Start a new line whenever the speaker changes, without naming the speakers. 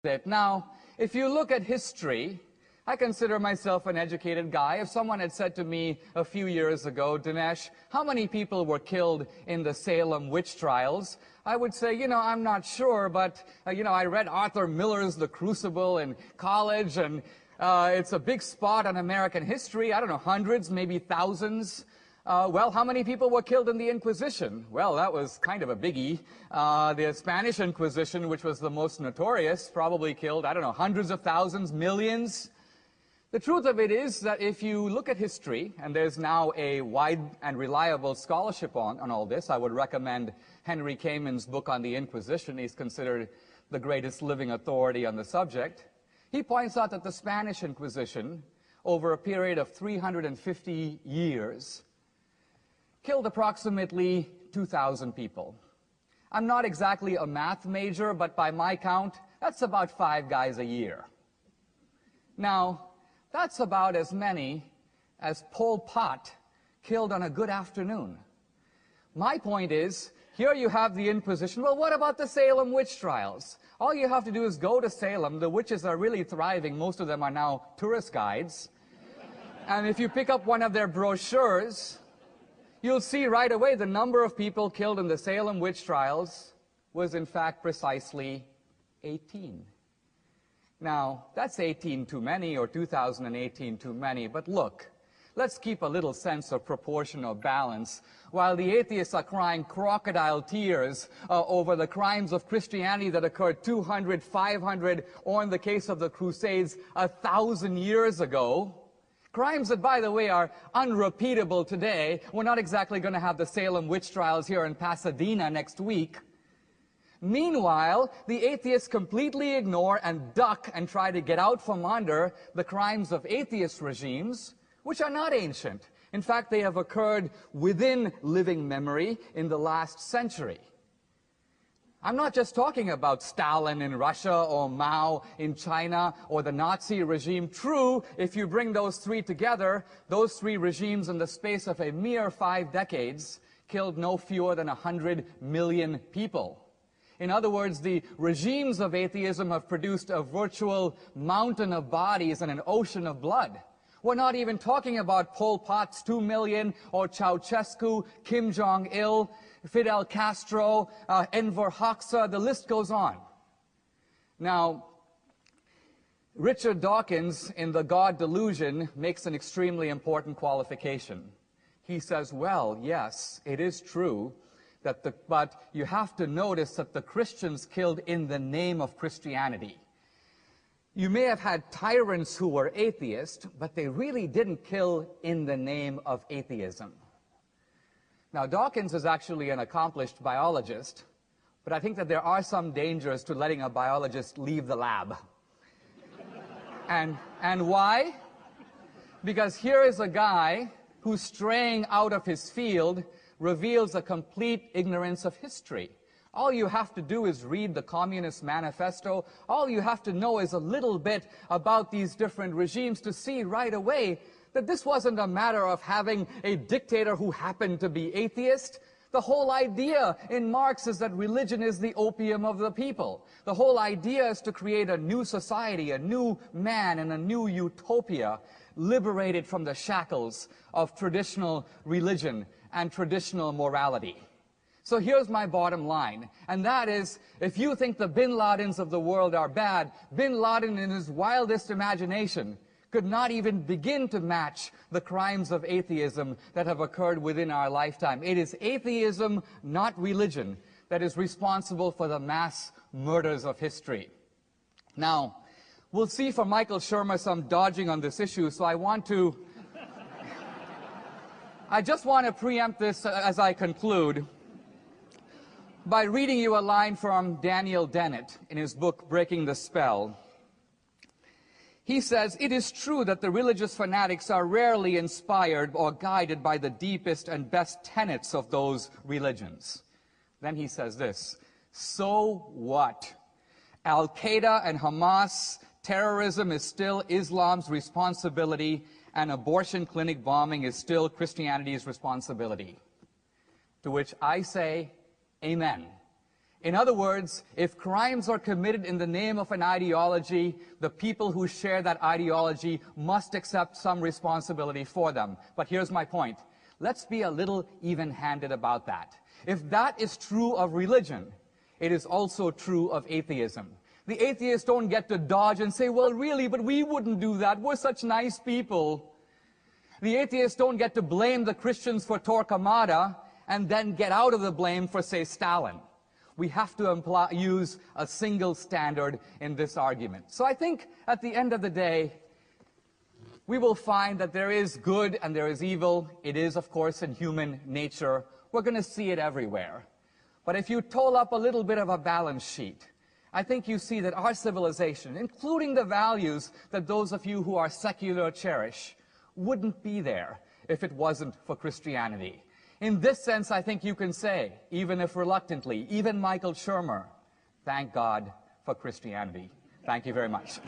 it. Now, if you look at history, I consider myself an educated guy. If someone had said to me a few years ago, Dinesh, how many people were killed in the Salem witch trials? I would say, I'm not sure, but, I read Arthur Miller's The Crucible in college, and it's a big spot on American history. I don't know, hundreds, maybe thousands. Well, how many people were killed in the Inquisition? Well, that was kind of a biggie. The Spanish Inquisition, which was the most notorious, probably killed, I don't know, hundreds of thousands, millions. The truth of it is that if you look at history, and there's now a wide and reliable scholarship on all this, I would recommend Henry Kamen's book on the Inquisition. He's considered the greatest living authority on the subject. He points out that the Spanish Inquisition, over a period of 350 years, killed approximately 2,000 people. I'm not exactly a math major, but by my count, that's about 5 guys a year. Now, that's about as many as Pol Pot killed on a good afternoon. My point is, here you have the Inquisition. Well, what about the Salem witch trials? All you have to do is go to Salem. The witches are really thriving. Most of them are now tourist guides. And if you pick up one of their brochures, you'll see right away the number of people killed in the Salem witch trials was in fact precisely 18. Now, that's 18 too many, or 2018 too many, but look, let's keep a little sense of proportion or balance. While the atheists are crying crocodile tears over the crimes of Christianity that occurred 200, 500, or in the case of the Crusades, 1,000 years ago, crimes that, by the way, are unrepeatable today. We're not exactly going to have the Salem witch trials here in Pasadena next week. Meanwhile, the atheists completely ignore and duck and try to get out from under the crimes of atheist regimes, which are not ancient. In fact, they have occurred within living memory in the last century. I'm not just talking about Stalin in Russia or Mao in China or the Nazi regime. True, if you bring those three together, those three regimes in the space of a mere 5 decades killed no fewer than 100 million people. In other words, the regimes of atheism have produced a virtual mountain of bodies and an ocean of blood. We're not even talking about Pol Pot's 2 million, or Ceausescu, Kim Jong-il, Fidel Castro, Enver Hoxha, the list goes on. Now, Richard Dawkins in The God Delusion makes an extremely important qualification. He says, well, yes, it is true, but you have to notice that the Christians killed in the name of Christianity. You may have had tyrants who were atheists, but they really didn't kill in the name of atheism. Now, Dawkins is actually an accomplished biologist, but I think that there are some dangers to letting a biologist leave the lab. And why? Because here is a guy who's straying out of his field, reveals a complete ignorance of history. All you have to do is read the Communist Manifesto. All you have to know is a little bit about these different regimes to see right away that this wasn't a matter of having a dictator who happened to be atheist. The whole idea in Marx is that religion is the opium of the people. The whole idea is to create a new society, a new man, and a new utopia, liberated from the shackles of traditional religion and traditional morality. So here's my bottom line, and that is, if you think the Bin Ladens of the world are bad, Bin Laden in his wildest imagination could not even begin to match the crimes of atheism that have occurred within our lifetime. It is atheism, not religion, that is responsible for the mass murders of history. Now, we'll see from Michael Shermer some dodging on this issue, so I just want to preempt this as I conclude by reading you a line from Daniel Dennett in his book, Breaking the Spell. He says, "It is true that the religious fanatics are rarely inspired or guided by the deepest and best tenets of those religions." Then he says this, "So what? Al-Qaeda and Hamas, terrorism is still Islam's responsibility, and abortion clinic bombing is still Christianity's responsibility." To which I say, amen. In other words, if crimes are committed in the name of an ideology, the people who share that ideology must accept some responsibility for them. But here's my point. Let's be a little even-handed about that. If that is true of religion, it is also true of atheism. The atheists don't get to dodge and say, well, really, but we wouldn't do that. We're such nice people. The atheists don't get to blame the Christians for Torquemada and then get out of the blame for, say, Stalin. We have to use a single standard in this argument. So I think at the end of the day, we will find that there is good and there is evil. It is, of course, in human nature. We're going to see it everywhere. But if you toll up a little bit of a balance sheet, I think you see that our civilization, including the values that those of you who are secular cherish, wouldn't be there if it wasn't for Christianity. In this sense, I think you can say, even if reluctantly, even Michael Shermer, thank God for Christianity. Thank you very much.